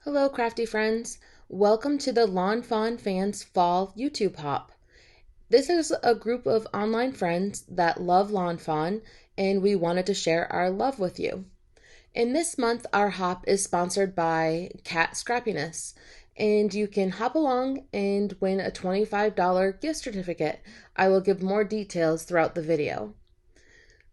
Hello, crafty friends. Welcome to the Lawn Fawn Fans Fall YouTube Hop. This is a group of online friends that love Lawn Fawn, and we wanted to share our love with you. And this month, our hop is sponsored by Scrappiness, and you can hop along and win a $25 gift certificate. I will give more details throughout the video.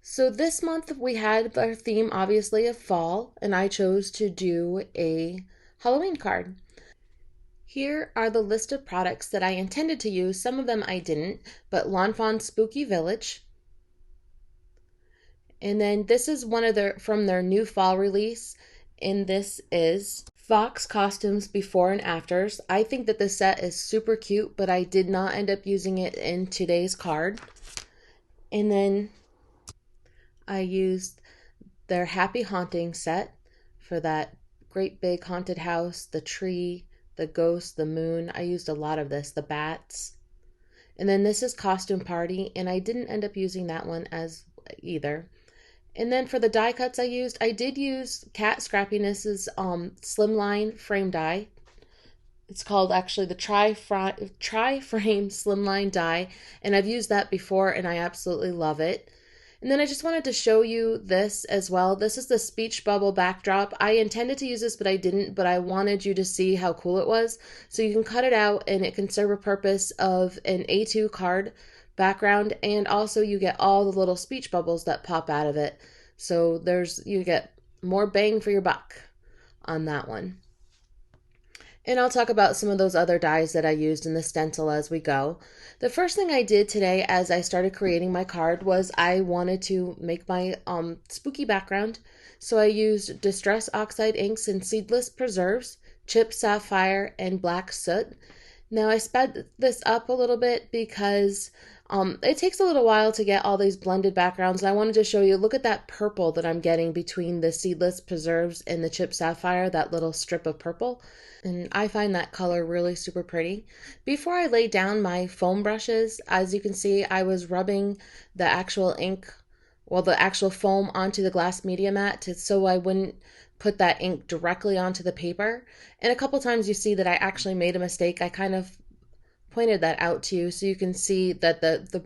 So this month we had our theme obviously of fall, and I chose to do a Halloween card. Here are the list of products that I intended to use. Some of them I didn't, but Lawn Fawn Spooky Village. And then this is one of from their new fall release, and this is Fox Costumes Before and Afters. I think that this set is super cute, but I did not end up using it in today's card. And then I used their Happy Haunting set for that great big haunted house, the tree, the ghost, the moon. I used a lot of this, the bats. And then this is Costume Party, and I didn't end up using that one as either. And then for the die cuts I did use Cat Scrappiness's Slimline frame die. It's called actually the Tri-Frame Slimline die, and I've used that before and I absolutely love it. And then I just wanted to show you this as well. This is the speech bubble backdrop. I intended to use this, but I didn't, but I wanted you to see how cool it was. So you can cut it out and it can serve a purpose of an A2 card background, and also you get all the little speech bubbles that pop out of it. So you get more bang for your buck on that one. And I'll talk about some of those other dies that I used in the stencil as we go. The first thing I did today as I started creating my card was I wanted to make my spooky background. So I used Distress Oxide inks and Seedless preserves, Chip Sapphire, and Black Soot. Now I sped this up a little bit because it takes a little while to get all these blended backgrounds. And I wanted to show you, look at that purple that I'm getting between the Seedless preserves and the Chip Sapphire, that little strip of purple. And I find that color really super pretty. Before I laid down my foam brushes, as you can see, I was rubbing the actual ink, the actual foam onto the glass media mat so I wouldn't put that ink directly onto the paper. And a couple times you see that I actually made a mistake. I kind of pointed that out to you so you can see that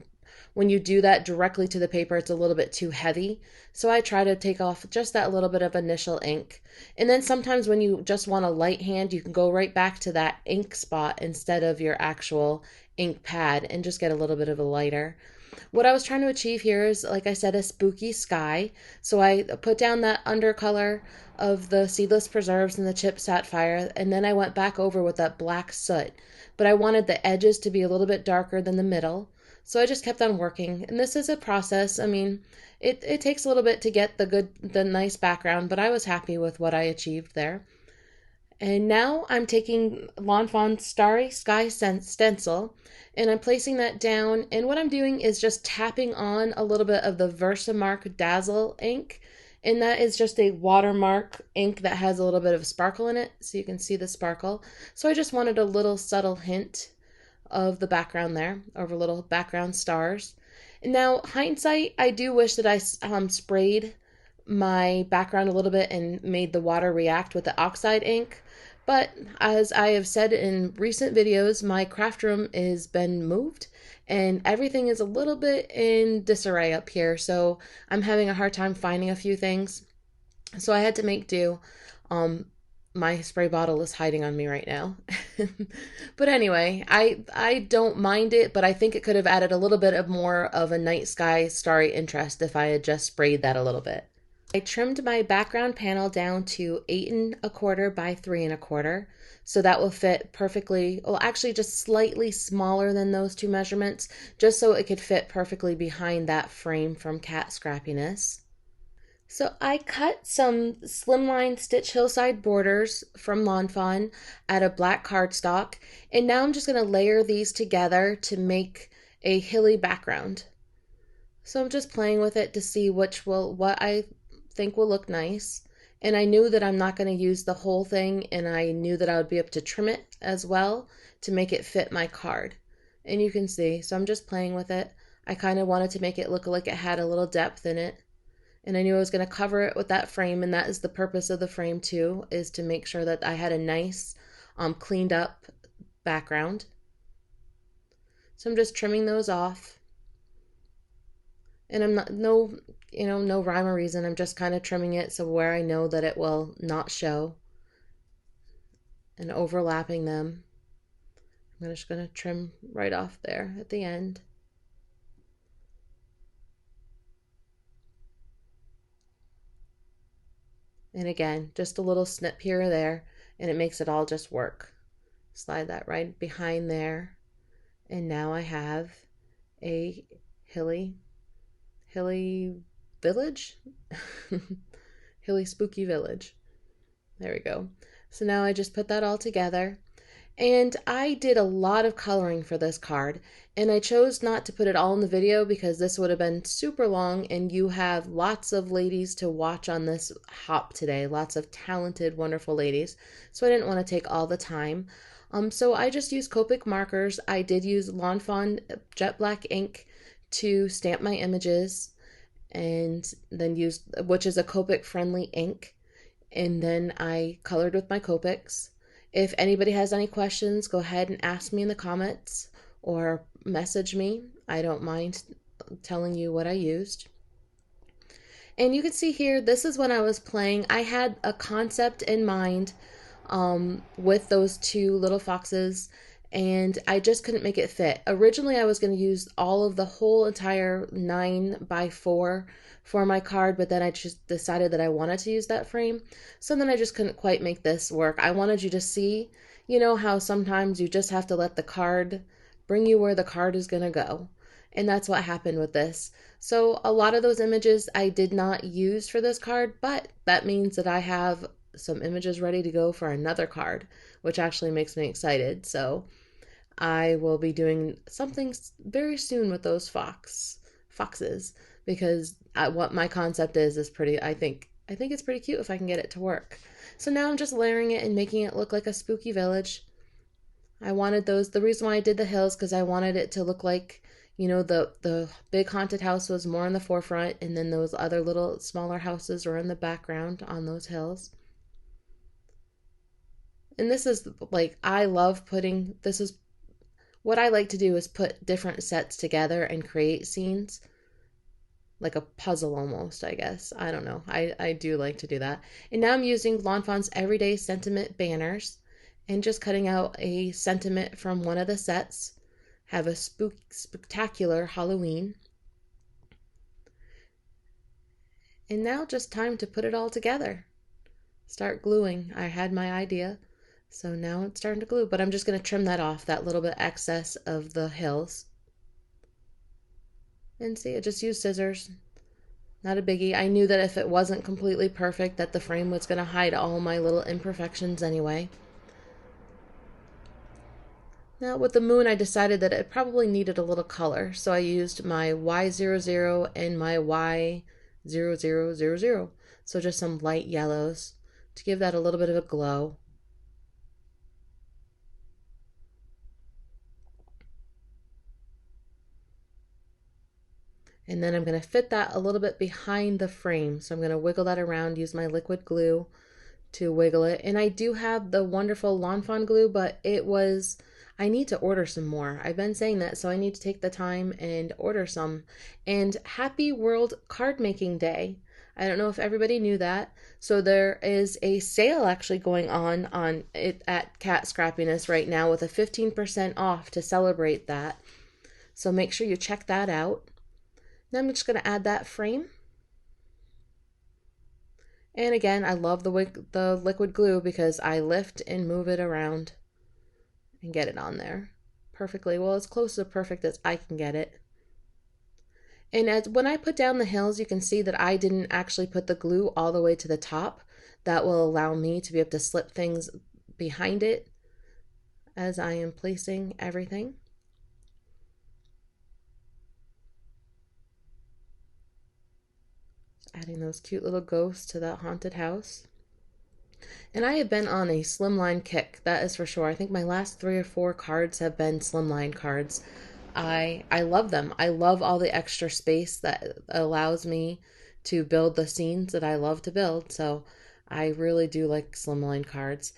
when you do that directly to the paper, it's a little bit too heavy. So I try to take off just that little bit of initial ink. And then sometimes when you just want a light hand, you can go right back to that ink spot instead of your actual ink pad and just get a little bit of a lighter. What I was trying to achieve here is, like I said, a spooky sky. So I put down that undercolor of the Seedless preserves and the Chip Sapphire, and then I went back over with that Black Soot. But I wanted the edges to be a little bit darker than the middle. So I just kept on working, and this is a process. I mean, it takes a little bit to get the nice background, but I was happy with what I achieved there. And now I'm taking Lawn Fawn Starry Sky Stencil, and I'm placing that down, and what I'm doing is just tapping on a little bit of the Versamark Dazzle ink, and that is just a watermark ink that has a little bit of sparkle in it, so you can see the sparkle. So I just wanted a little subtle hint of the background there, over little background stars. And now, hindsight, I do wish that I sprayed my background a little bit and made the water react with the Oxide ink. But as I have said in recent videos, my craft room has been moved and everything is a little bit in disarray up here. So I'm having a hard time finding a few things. So I had to make do. My spray bottle is hiding on me right now. But anyway, I don't mind it, but I think it could have added a little bit of more of a night sky starry interest if I had just sprayed that a little bit. I trimmed my background panel down to 8 1/4 by 3 1/4, so that will fit perfectly, well actually just slightly smaller than those two measurements, just so it could fit perfectly behind that frame from Cat Scrappiness. So I cut some Slimline Stitch Hillside borders from Lawn Fawn out of black cardstock, and now I'm just going to layer these together to make a hilly background. So I'm just playing with it to see what I think will look nice. And I knew that I'm not going to use the whole thing, and I knew that I would be able to trim it as well to make it fit my card. And you can see, so I'm just playing with it. I kind of wanted to make it look like it had a little depth in it. And I knew I was going to cover it with that frame, and that is the purpose of the frame too, is to make sure that I had a nice cleaned up background. So I'm just trimming those off. And I'm not, no rhyme or reason. I'm just kind of trimming it so where I know that it will not show, and overlapping them. I'm just going to trim right off there at the end. And again, just a little snip here or there, and it makes it all just work. Slide that right behind there. And now I have a hilly village. Hilly spooky village. There we go. So now I just put that all together. And I did a lot of coloring for this card, and I chose not to put it all in the video because this would have been super long, and you have lots of ladies to watch on this hop today, lots of talented, wonderful ladies, so I didn't want to take all the time. So I just used Copic markers. I did use Lawn Fawn jet black ink to stamp my images, and then used, which is a Copic friendly ink, and then I colored with my Copics. If anybody has any questions, go ahead and ask me in the comments or message me. I don't mind telling you what I used. And you can see here, this is when I was playing. I had a concept in mind with those two little foxes, and I just couldn't make it fit. Originally, I was going to use all of the whole entire 9x4 for my card, but then I just decided that I wanted to use that frame. So then I just couldn't quite make this work. I wanted you to see, you know, how sometimes you just have to let the card bring you where the card is going to go. And that's what happened with this. So a lot of those images I did not use for this card, but that means that I have some images ready to go for another card, which actually makes me excited. So I will be doing something very soon with those foxes, because what my concept is pretty, I think it's pretty cute if I can get it to work. So now I'm just layering it and making it look like a spooky village. I wanted those, the reason why I did the hills, because I wanted it to look like, you know, the big haunted house was more in the forefront, and then those other little smaller houses were in the background on those hills. And this is like, I love putting, this is what I like to do, is put different sets together and create scenes. Like a puzzle almost, I guess. I don't know. I do like to do that. And now I'm using Lawn Fawn's Everyday Sentiment banners and just cutting out a sentiment from one of the sets. Have a Spooktacular Halloween. And now just time to put it all together. Start gluing. I had my idea. So now it's starting to glue, but I'm just going to trim that off, that little bit excess of the hills. And see, I just used scissors. Not a biggie. I knew that if it wasn't completely perfect, that the frame was going to hide all my little imperfections anyway. Now with the moon, I decided that it probably needed a little color, so I used my Y00 and my Y0000. So just some light yellows to give that a little bit of a glow. And then I'm going to fit that a little bit behind the frame. So I'm going to wiggle that around, use my liquid glue to wiggle it. And I do have the wonderful Lawn Fawn glue, but I need to order some more. I've been saying that, so I need to take the time and order some. And happy World Card Making Day. I don't know if everybody knew that. So there is a sale actually going on it at Cat Scrappiness right now with a 15% off to celebrate that. So make sure you check that out. Now I'm just going to add that frame. And again, I love the liquid glue because I lift and move it around and get it on there perfectly. Well, as close to perfect as I can get it. And when I put down the hills, you can see that I didn't actually put the glue all the way to the top. That will allow me to be able to slip things behind it as I am placing everything. Adding those cute little ghosts to that haunted house. And I have been on a Slimline kick, that is for sure. I think my last 3 or 4 cards have been Slimline cards. I love them. I love all the extra space that allows me to build the scenes that I love to build. So I really do like Slimline cards.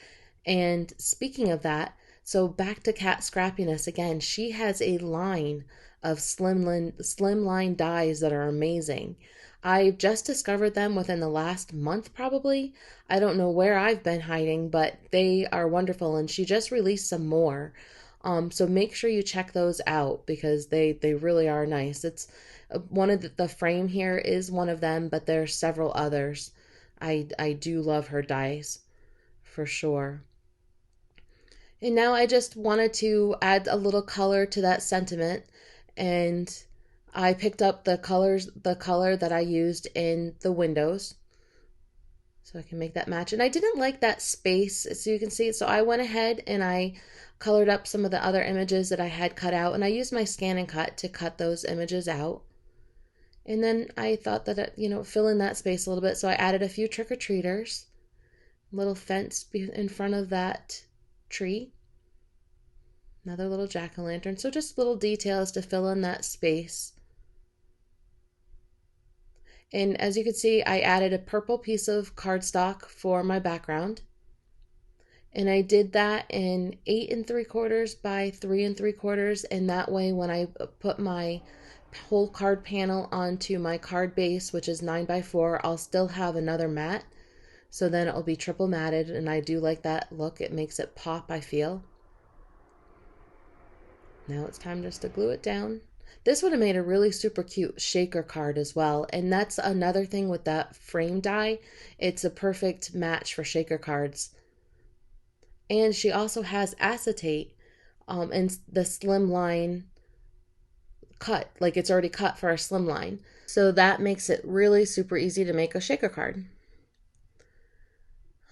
And speaking of that, so back to Cat Scrappiness again, she has a line of slimline dies that are amazing. I just discovered them within the last month probably. I don't know where I've been hiding, but they are wonderful, and she just released some more. So make sure you check those out because they really are nice. It's one of the frame here is one of them, but there's several others. I do love her dies for sure. And now I just wanted to add a little color to that sentiment, and I picked up the color that I used in the windows so I can make that match. And I didn't like that space, so you can see, so I went ahead and I colored up some of the other images that I had cut out, and I used my scan and cut to cut those images out. And then I thought that, fill in that space a little bit, so I added a few trick-or-treaters, little fence in front of that tree, another little jack-o'-lantern, so just little details to fill in that space. And as you can see, I added a purple piece of cardstock for my background, and I did that in 8 3/4 by 3 3/4, and that way when I put my whole card panel onto my card base, which is 9 by 4, I'll still have another mat, so then it'll be triple matted, and I do like that look. It makes it pop, I feel. Now it's time just to glue it down. This would have made a really super cute shaker card as well, and that's another thing with that frame die. It's a perfect match for shaker cards. And she also has acetate and the Slimline cut, like it's already cut for a Slimline. So that makes it really super easy to make a shaker card.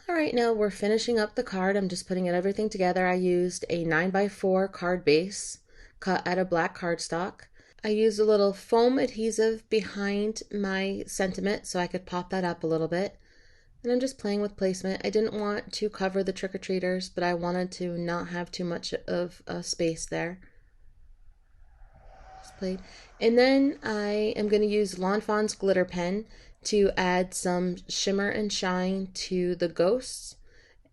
All right, now we're finishing up the card. I'm just putting everything together. I used a 9 by 4 card base cut out of black cardstock. I used a little foam adhesive behind my sentiment so I could pop that up a little bit. And I'm just playing with placement. I didn't want to cover the trick-or-treaters, but I wanted to not have too much of a space there. Just played. And then I am going to use Lawn Fawn's glitter pen to add some shimmer and shine to the ghosts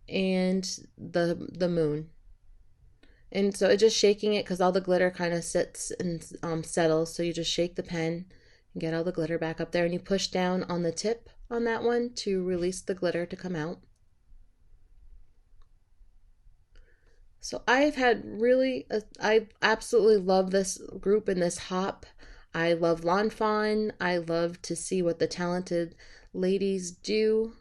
and the moon. And so it's just shaking it because all the glitter kind of sits and settles. So you just shake the pen and get all the glitter back up there, and you push down on the tip on that one to release the glitter to come out. So I absolutely love this group and this hop. I love Lawn Fawn. I love to see what the talented ladies do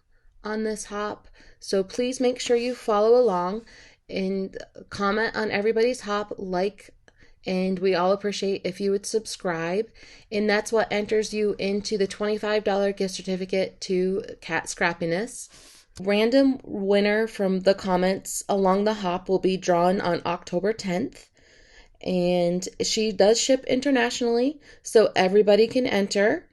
on this hop. So please make sure you follow along and comment on everybody's hop, and we all appreciate if you would subscribe. And that's what enters you into the $25 gift certificate to Cat Scrappiness. Random winner from the comments along the hop will be drawn on October 10th. And she does ship internationally, so everybody can enter.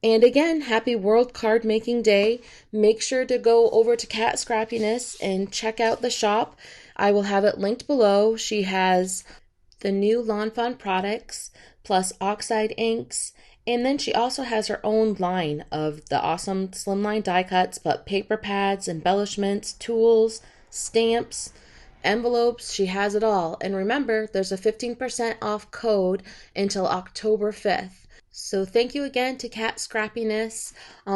And again, happy World Card Making Day. Make sure to go over to Cat Scrappiness and check out the shop. I will have it linked below. She has the new Lawn Fawn products, plus Oxide inks, and then she also has her own line of the awesome Slimline die cuts, but paper pads, embellishments, tools, stamps, envelopes. She has it all. And remember, there's a 15% off code until October 5th. So thank you again to Cat Scrappiness.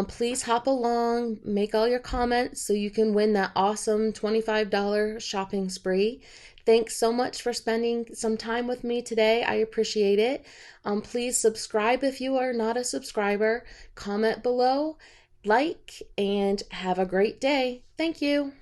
Please hop along, make all your comments so you can win that awesome $25 shopping spree. Thanks so much for spending some time with me today. I appreciate it. Please subscribe if you are not a subscriber. Comment below, like, and have a great day. Thank you.